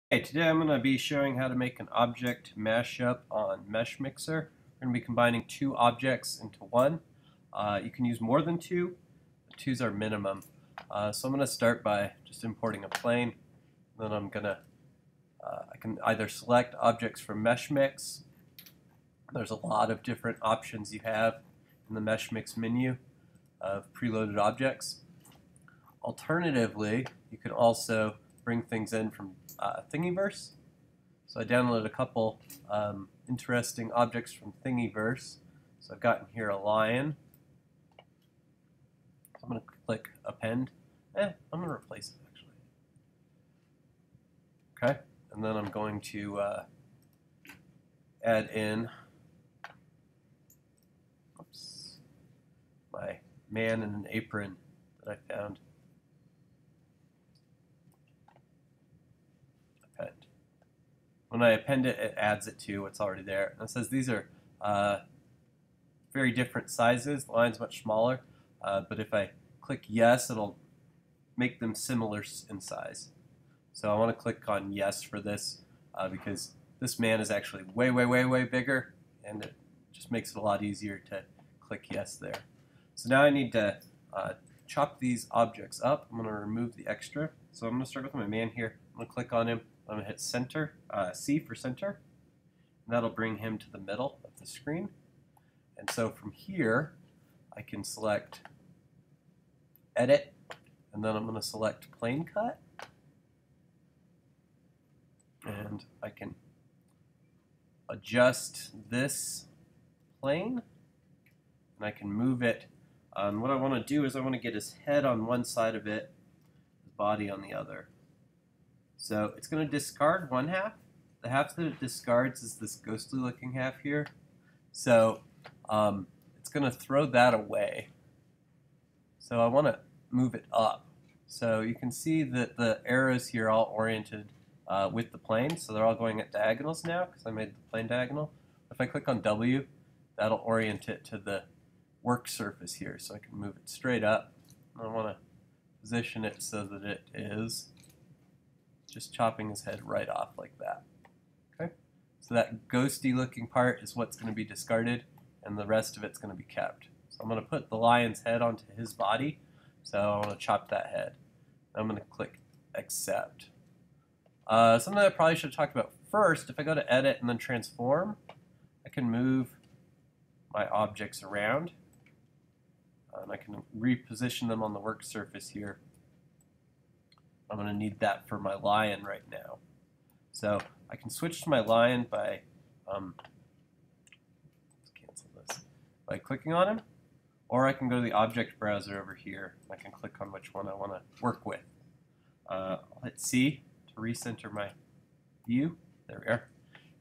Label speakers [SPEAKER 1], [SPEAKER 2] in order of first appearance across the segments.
[SPEAKER 1] Hey, today I'm going to be showing how to make an object mashup on Meshmixer. We're going to be combining two objects into one. You can use more than two. Two's our minimum. So I'm going to start by just importing a plane. Then I'm going to, I can either select objects from Meshmix. There's a lot of different options you have in the Meshmix menu of preloaded objects. Alternatively, you can also bring things in from Thingiverse. So I downloaded a couple interesting objects from Thingiverse. So I've gotten here a lion. So I'm going to click append. I'm going to replace it actually. Okay, and then I'm going to add in my man in an apron that I found. Append. When I append it, it adds it to what's already there. And it says these are very different sizes. The line's much smaller, but if I click yes, it'll make them similar in size. So I want to click on yes for this because this man is actually way, way, way, way bigger, and it just makes it a lot easier to click yes there. So now I need to chop these objects up. I'm going to remove the extra. So I'm going to start with my man here. I'm going to click on him. I'm going to hit center, C for center, and that'll bring him to the middle of the screen. And so from here, I can select edit, and then I'm going to select plane cut, and I can adjust this plane, and I can move it. What I want to do is I want to get his head on one side of it, his body on the other. So it's going to discard one half. The half that it discards is this ghostly looking half here. So it's going to throw that away. So I want to move it up. So you can see that the arrows here are all oriented with the plane. So they're all going at diagonals now because I made the plane diagonal. If I click on W, that'll orient it to the work surface here. So I can move it straight up. I want to position it so that it is just chopping his head right off like that. Okay, so that ghosty looking part is what's going to be discarded, and the rest of it's going to be kept. So I'm going to put the lion's head onto his body, so I want to chop that head. I'm going to click accept. Something that I probably should have talked about first, if I go to edit and then transform, I can move my objects around, and I can reposition them on the work surface here. I'm going to need that for my lion right now. So I can switch to my lion by let's cancel this, by clicking on him, or I can go to the object browser over here. I can click on which one I want to work with. I'll hit C to recenter my view. There we are.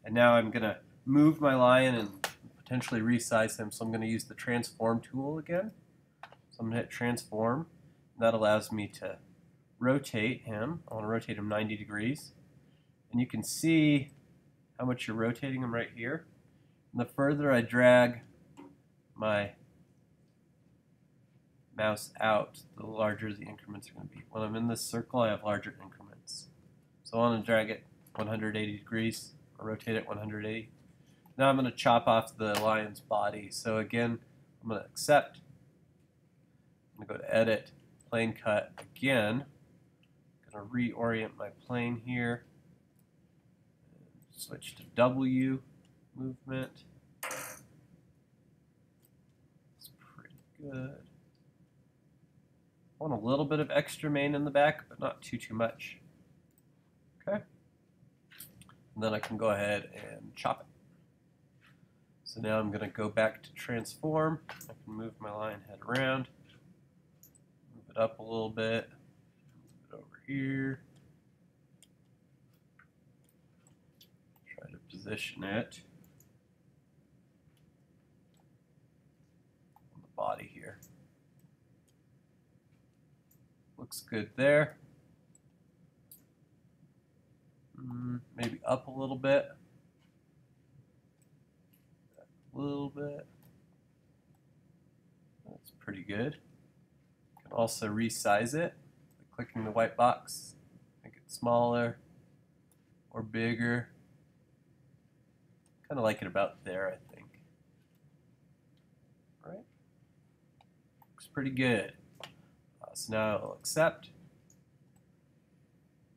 [SPEAKER 1] And now I'm going to move my lion and potentially resize him. So I'm going to use the transform tool again. So I'm going to hit transform. That allows me to rotate him. I want to rotate him 90 degrees. And you can see how much you're rotating him right here. And the further I drag my mouse out, the larger the increments are going to be. When I'm in this circle, I have larger increments. So I want to drag it 180 degrees, or rotate it 180. Now I'm going to chop off the lion's body. So again, I'm going to accept. I'm going to go to edit, plane cut again. I'm going to reorient my plane here. Switch to W movement. It's pretty good. I want a little bit of extra mane in the back, but not too much. Okay. And then I can go ahead and chop it. So now I'm going to go back to transform. I can move my lion head around, move it up a little bit, move it over here. Try to position it on the body here. Looks good there. Maybe up a little bit. A little bit. That's pretty good. You can also resize it by clicking the white box, make it smaller, bigger. Kind of like it about there, I think. Right? Looks pretty good. So now I'll accept.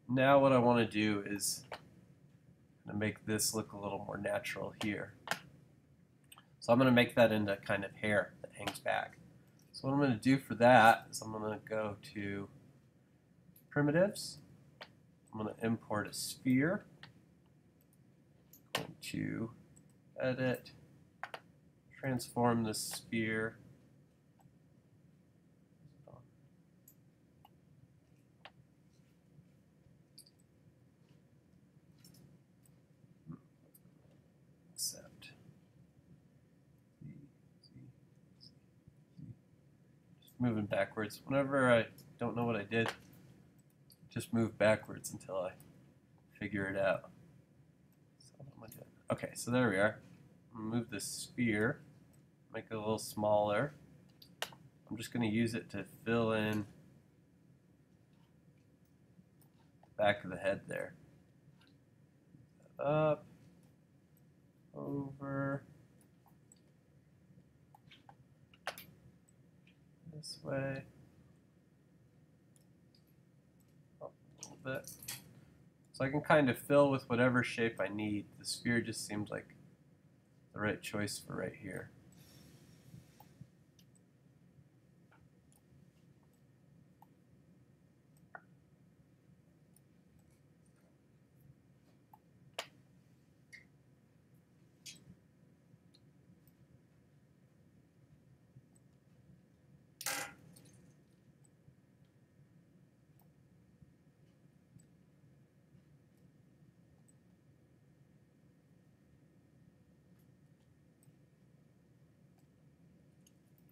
[SPEAKER 1] Now what I want to do is make this look a little more natural here. So I'm going to make that into kind of hair that hangs back. So what I'm going to do for that is I'm going to go to primitives. I'm going to import a sphere. I'm going to edit, transform this sphere. Accept. Just moving backwards. Whenever I don't know what I did, just move backwards until I figure it out. So what am I doing? Okay, so there we are. I'm going to move this sphere, make it a little smaller. I'm just going to use it to fill in the back of the head there. Up, over, this way, up a little bit. So I can kind of fill with whatever shape I need. The sphere just seems like the right choice for right here.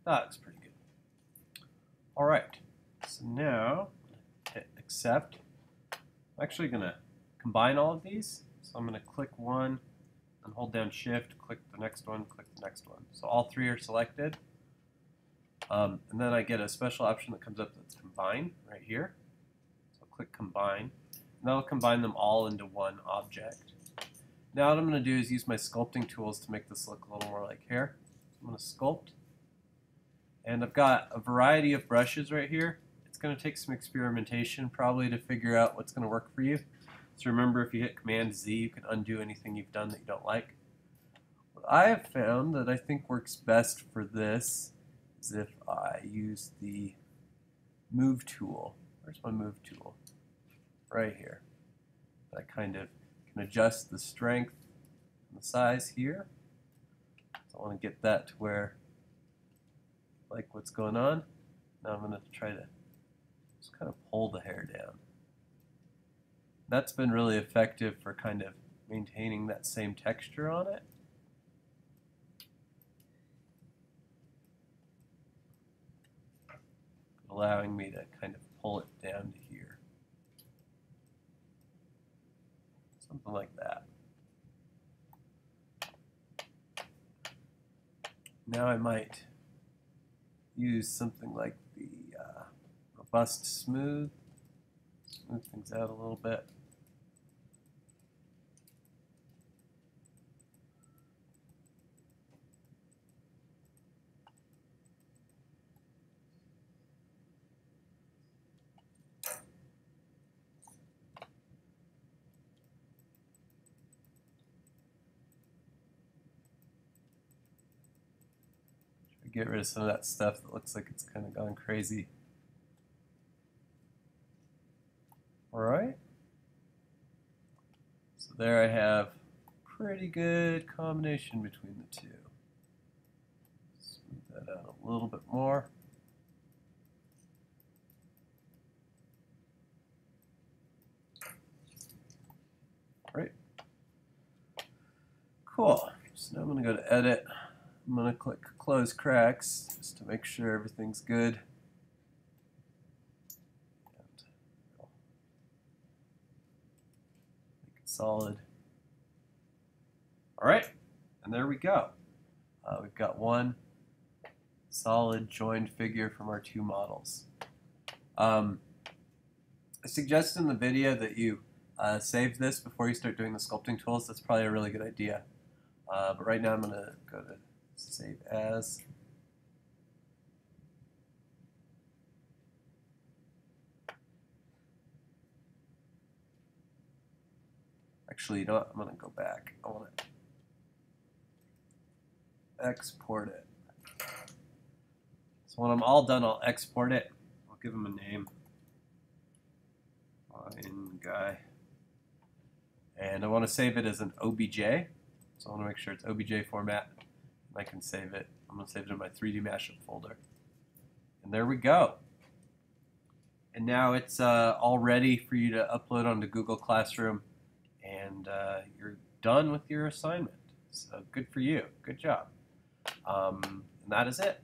[SPEAKER 1] That looks pretty good. All right, so now hit accept. I'm actually going to combine all of these. So I'm going to click one and hold down shift, click the next one, click the next one. So all three are selected. And then I get a special option that comes up that's combine right here. So I'll click combine. And that'll combine them all into one object. Now what I'm going to do is use my sculpting tools to make this look a little more like hair. I'm going to sculpt. And I've got a variety of brushes right here. It's going to take some experimentation probably to figure out what's going to work for you. So remember, if you hit Command Z, you can undo anything you've done that you don't like. What I have found that I think works best for this is if I use the Move tool. Where's my Move tool? Right here. I kind of can adjust the strength and the size here. So I want to get that to where like what's going on. Now I'm going to try to just kind of pull the hair down. That's been really effective for kind of maintaining that same texture on it. Allowing me to kind of pull it down to here. Something like that. Now I might use something like the robust smooth things out a little bit. Get rid of some of that stuff that looks like it's kind of gone crazy. Alright. So there I have pretty good combination between the two. Smooth that out a little bit more. Alright. Cool. So now I'm going to go to Edit. I'm going to click Close Cracks just to make sure everything's good. And make it solid. All right, and there we go. We've got one solid joined figure from our two models. I suggest in the video that you save this before you start doing the sculpting tools. That's probably a really good idea. But right now I'm going to go to Save As. Actually, you know what? I'm going to go back. I want to export it. So when I'm all done, I'll export it. I'll give him a name. Fine guy. And I want to save it as an OBJ. So I want to make sure it's OBJ format. And I can save it. I'm going to save it in my 3D Mashup folder. And there we go. And now it's all ready for you to upload onto Google Classroom. And you're done with your assignment. So good for you. Good job. And that is it.